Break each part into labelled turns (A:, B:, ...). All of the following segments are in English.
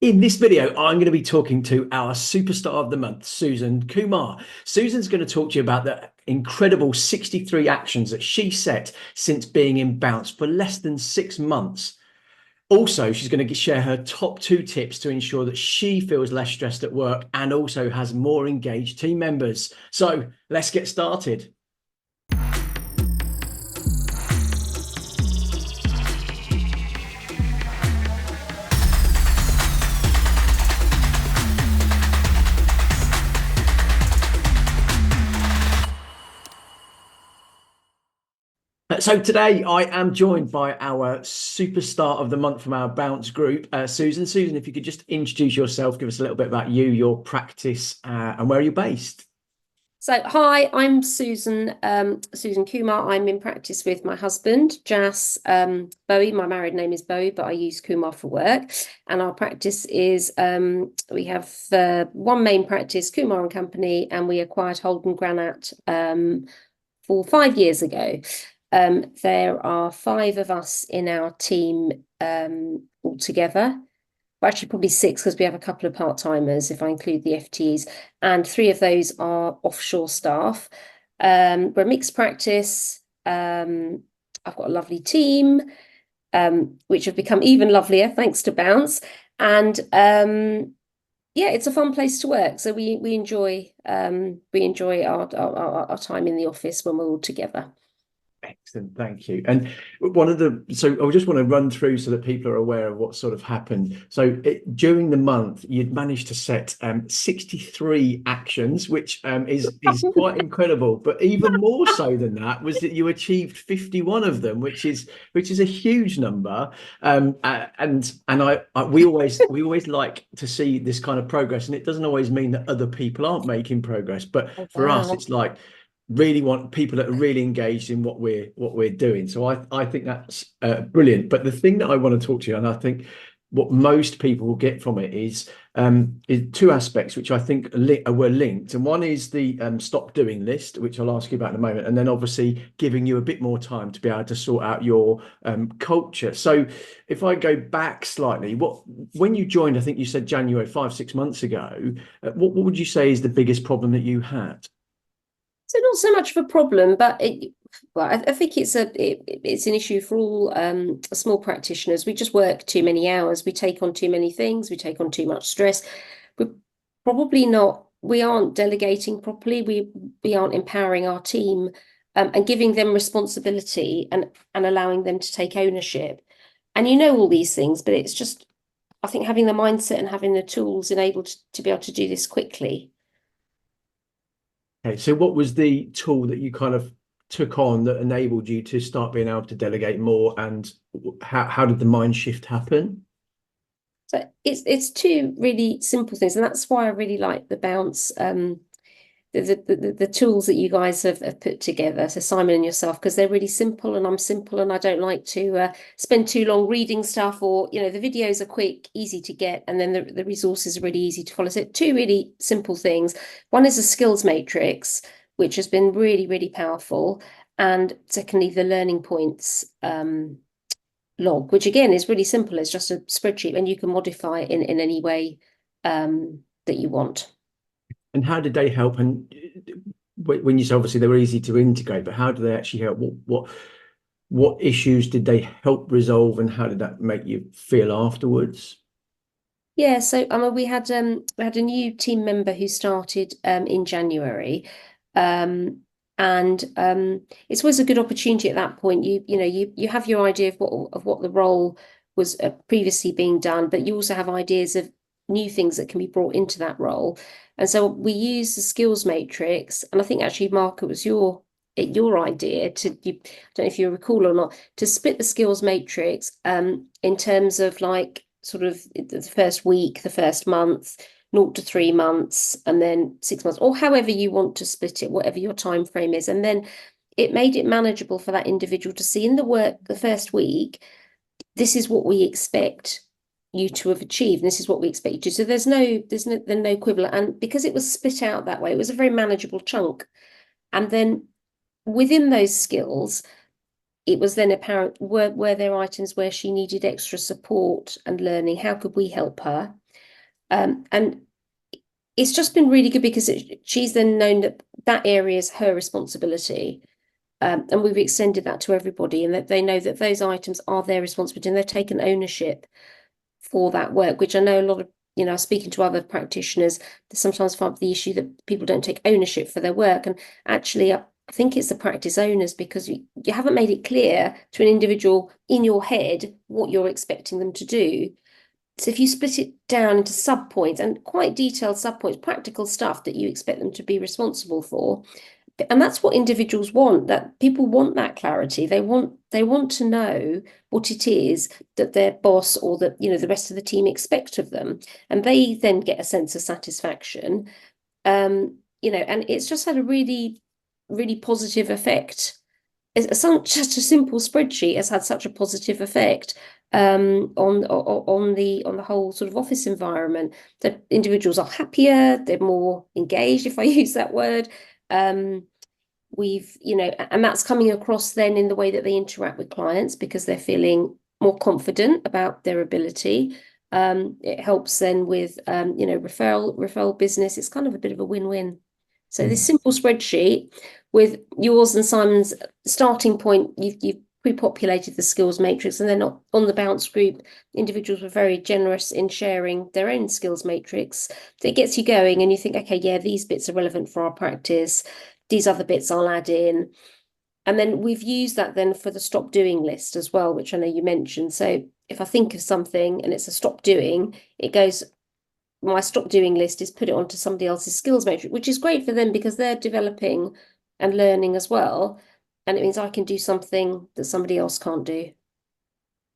A: In this video, I'm going to be talking to our superstar of the month, Susan Kumar. Susan's going to talk to you about the incredible 63 actions that she set since being in Bounce for less than 6 months. Also, she's going to share her top 2 tips to ensure that she feels less stressed at work and also has more engaged team members. So let's get started. So today I am joined by our superstar of the month from our Bounce group, Susan. Susan, if you could just introduce yourself, give us a little bit about you, your practice, and where are you based?
B: So, hi, I'm Susan, Susan Kumar. I'm in practice with my husband, Jas Bowie. My married name is Bowie, but I use Kumar for work. And our practice is, we have one main practice, Kumar and Company, and we acquired Holden Granat 5 years ago. There are 5 of us in our team altogether. Well, actually, probably 6 because we have a couple of part-timers if I include the FTEs, and 3 of those are offshore staff. We're a mixed practice. I've got a lovely team, which have become even lovelier thanks to Bounce. And yeah, it's a fun place to work. So we enjoy our time in the office when we're all together.
A: Excellent, thank you. And so I just want to run through so that people are aware of what sort of happened. So during the month, you'd managed to set 63 actions, which is quite incredible. But even more so than that was that you achieved 51 of them, which is a huge number. We always like to see this kind of progress, and it doesn't always mean that other people aren't making progress. But for us, it's like really want people that are really engaged in what we're doing. So I think that's brilliant. But the thing that I want to talk to you, and I think what most people will get from it is 2 aspects which I think were linked. And one is the stop doing list, which I'll ask you about in a moment, and then obviously giving you a bit more time to be able to sort out your culture. So if I go back slightly, when you joined, I think you said January, 5-6 months ago, what would you say is the biggest problem that you had?
B: So not so much of a problem, but I think it's an issue for all small practitioners. We just work too many hours. We take on too many things. We take on too much stress. We aren't delegating properly. We aren't empowering our team and giving them responsibility and allowing them to take ownership. And you know all these things, but it's just, I think, having the mindset and having the tools enabled to be able to do this quickly.
A: Okay, so what was the tool that you kind of took on that enabled you to start being able to delegate more, and how did the mind shift happen?
B: So it's 2 really simple things, and that's why I really like the Bounce, the tools that you guys have put together. So Simon and yourself, because they're really simple, and I'm simple, and I don't like to spend too long reading stuff, or the videos are quick, easy to get, and then the resources are really easy to follow. So 2 really simple things. One is a skills matrix, which has been really, really powerful, and secondly, the learning points log, which again is really simple. It's just a spreadsheet, and you can modify it in any way that you want.
A: And how did they help? And when you say obviously they were easy to integrate, but how do they actually help? What issues did they help resolve, and how did that make you feel afterwards?
B: Yeah, so we had a new team member who started in January, and it's always a good opportunity at that point. You have your idea of what the role was previously being done, but you also have ideas of new things that can be brought into that role. And so we use the skills matrix, and I think actually, Mark, it was your idea I don't know if you recall or not, to split the skills matrix in terms of like sort of the first week, the first month, 0 to 3 months, and then 6 months, or however you want to split it, whatever your time frame is. And then it made it manageable for that individual to see in the first week, this is what we expect you to have achieved, and this is what we expect you to. So there's no equivalent. And because it was split out that way, it was a very manageable chunk. And then within those skills, it was then apparent, were there items where she needed extra support and learning? How could we help her? And it's just been really good because she's then known that that area is her responsibility. And we've extended that to everybody, and that they know that those items are their responsibility and they've taken ownership for that work, which I know a lot of, speaking to other practitioners, they sometimes find the issue that people don't take ownership for their work. And actually, I think it's the practice owners, because you haven't made it clear to an individual in your head what you're expecting them to do. So if you split it down into sub points, and quite detailed sub points, practical stuff that you expect them to be responsible for, and that's what individuals want, that people want that clarity. They want to know what it is that their boss or that, the rest of the team expect of them. And they then get a sense of satisfaction. And it's just had a really, really positive effect. It's just a simple spreadsheet has had such a positive effect on the whole sort of office environment, that individuals are happier, they're more engaged, if I use that word. We've, and that's coming across then in the way that they interact with clients, because they're feeling more confident about their ability. It helps then with, referral business. It's kind of a bit of a win-win. So this simple spreadsheet with yours and Simon's starting point, you've pre-populated the skills matrix, and then on the bounce group, individuals were very generous in sharing their own skills matrix. That gets you going, and you think, okay, yeah, these bits are relevant for our practice. These other bits I'll add in. And then we've used that then for the stop doing list as well, which I know you mentioned. So if I think of something and it's a stop doing, it goes, my stop doing list is put it onto somebody else's skills matrix, which is great for them because they're developing and learning as well. And it means I can do something that somebody else can't do.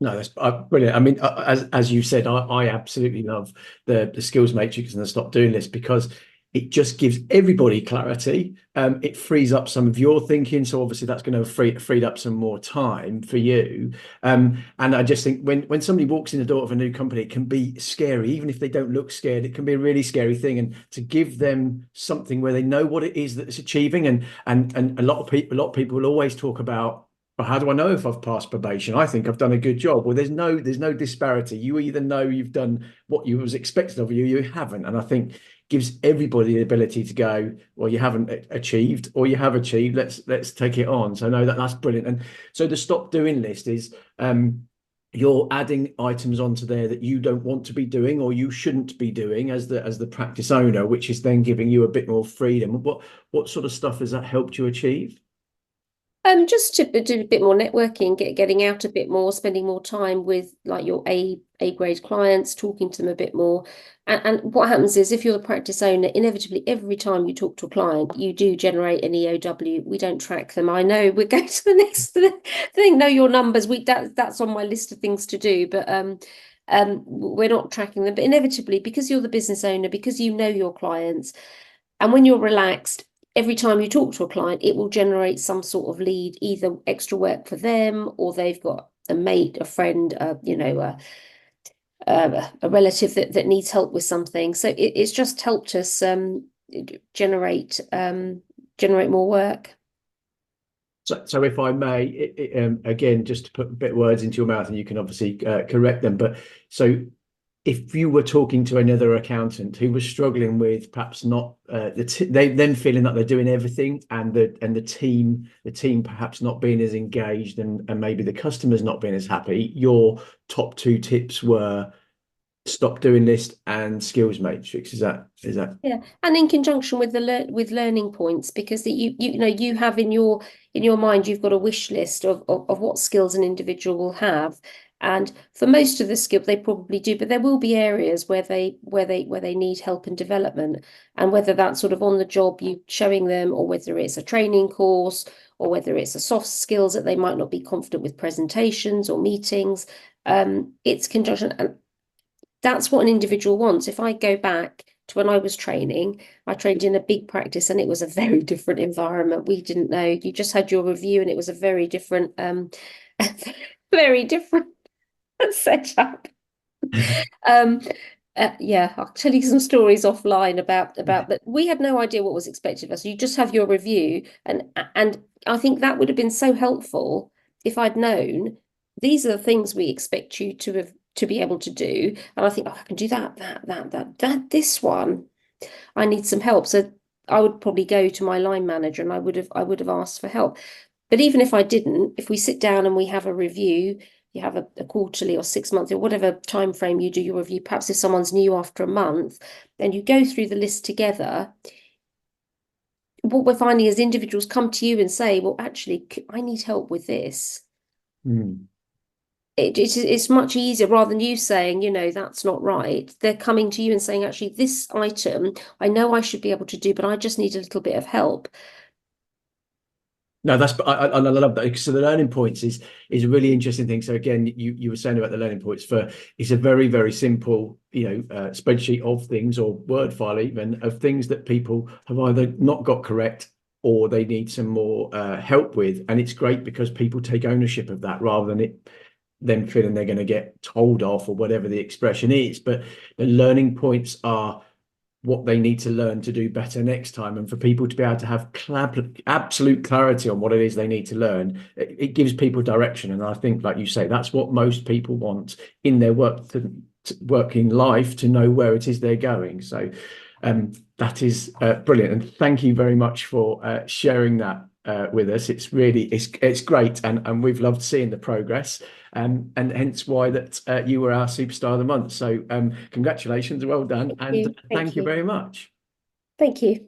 A: No, that's brilliant. I mean, as you said, I absolutely love the skills matrix and the stop doing list, because it just gives everybody clarity. It frees up some of your thinking, so obviously that's going to freed up some more time for you. And I just think when somebody walks in the door of a new company, it can be scary, even if they don't look scared. It can be a really scary thing, and to give them something where they know what it is that it's achieving. And a lot of people will always talk about, well, how do I know if I've passed probation? I think I've done a good job. Well, there's no disparity. You either know you've done what you was expected of you, you haven't. And I think gives everybody the ability to go, well, you haven't achieved, or you have achieved. Let's take it on. So no, that's brilliant. And so the stop doing list is you're adding items onto there that you don't want to be doing or you shouldn't be doing as the practice owner, which is then giving you a bit more freedom. What sort of stuff has that helped you achieve?
B: Just to do a bit more networking, getting out a bit more, spending more time with like your A grade clients, talking to them a bit more. And what happens is, if you're the practice owner, inevitably every time you talk to a client, you do generate an EOW. We don't track them. I know we're going to the next thing. Know your numbers. That's on my list of things to do, but we're not tracking them. But inevitably, because you're the business owner, because you know your clients, and when you're relaxed, every time you talk to a client, it will generate some sort of lead, either extra work for them, or they've got a mate, a friend, a relative that needs help with something. So it's just helped us generate more work.
A: So if I may, again, just to put a bit of words into your mouth, and you can obviously correct them. But so if you were talking to another accountant who was struggling with perhaps not they then feeling that they're doing everything, and the team perhaps not being as engaged, and maybe the customers not being as happy, your top two tips were stop doing list and skills matrix. Is that
B: Yeah, and in conjunction with with learning points, because you have in your mind, you've got a wish list of what skills an individual will have. And for most of the skill they probably do, but there will be areas where they need help and development, and whether that's sort of on the job you showing them, or whether it's a training course, or whether it's a soft skills that they might not be confident with presentations or meetings. It's conjunction, and that's what an individual wants. If I go back to when I was training, I trained in a big practice, and it was a very different environment. We didn't know. You just had your review, and it was a very different, very different setup. Yeah, I'll tell you some stories offline about that. We had no idea what was expected of us. You just have your review, and I think that would have been so helpful if I'd known these are the things we expect you to to be able to do. And I think, oh, I can do that. This one, I need some help. So I would probably go to my line manager and I would have asked for help. But even if I didn't, if we sit down and we have a review, you have a quarterly or 6 months or whatever time frame you do your review, perhaps if someone's new after a month, then you go through the list together. What we're finding is individuals come to you and say, well, actually, I need help with this.
A: Mm.
B: It's much easier rather than you saying, that's not right. They're coming to you and saying, actually, this item, I know I should be able to do, but I just need a little bit of help.
A: No, I love that. So the learning points is a really interesting thing. So again, you were saying about the learning points it's a very, very simple, spreadsheet of things, or word file even, of things that people have either not got correct or they need some more help with. And it's great because people take ownership of that rather than them feeling they're going to get told off, or whatever the expression is. But the learning points are what they need to learn to do better next time, and for people to be able to have absolute clarity on what it is they need to learn, it gives people direction. And I think, like you say, that's what most people want in their working life, to know where it is they're going. So that is brilliant, and thank you very much for sharing that with us. It's really it's great, and we've loved seeing the progress, and hence why that you were our superstar of the month. So congratulations, well done, and
B: Thank
A: thank you
B: you.
A: very much.
B: Thank you.